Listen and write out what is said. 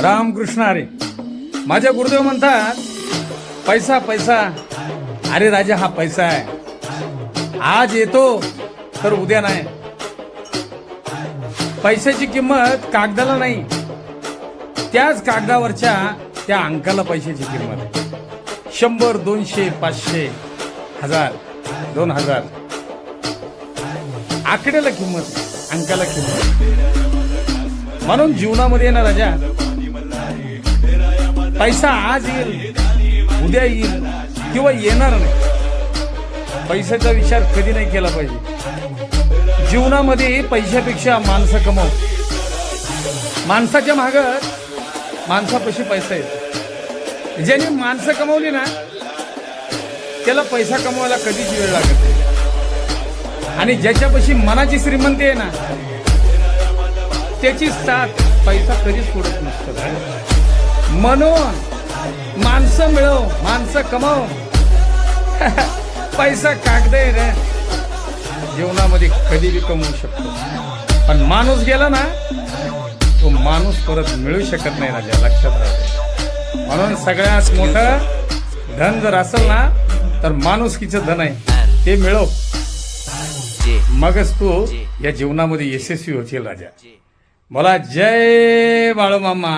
रामकृष्ण हरी. माझे गुरुदेव म्हणतात पैसा पैसा. अरे राजा, हा पैसा आहे. आज येतो तर उद्या नाही. पैशाची किंमत कागदाला नाही, त्याच कागदावरच्या त्या अंकाला पैशाची किंमत आहे. 100, 200, 500, 1000, 2000 आकड्याला किंमत, अंकाला किंमत. म्हणून जीवनामध्ये ना राजा, पैसा आज येईल, उद्या येईल किंवा येणार नाही. पैशाचा विचार कधी नाही केला पाहिजे. जीवनामध्ये पैशापेक्षा माणसं कमव. माणसाच्या मागं माणसापाशी पैसा येतो. ज्याने माणसं कमवली ना, त्याला पैसा कमवायला कधीच वेळ लागत नाही. आणि ज्याच्यापाशी मनाची श्रीमंती आहे ना, त्याची साथ पैसा कधीच सोडत नसतो. म्हणून माणसं मिळव, माणसं कमाव. पैसा कागद आहे रे, जीवनामध्ये कधी बी कमवू शकतो. पण माणूस गेला ना, तो माणूस परत मिळू शकत नाही राजा, लक्षात राहते. म्हणून सगळ्यात मोठं धन जर असेल ना, तर माणुसकीचं धन आहे, ते मिळव. मगच तू या जीवनामध्ये यशस्वी होशील राजा. बोला जय बाळूमामा.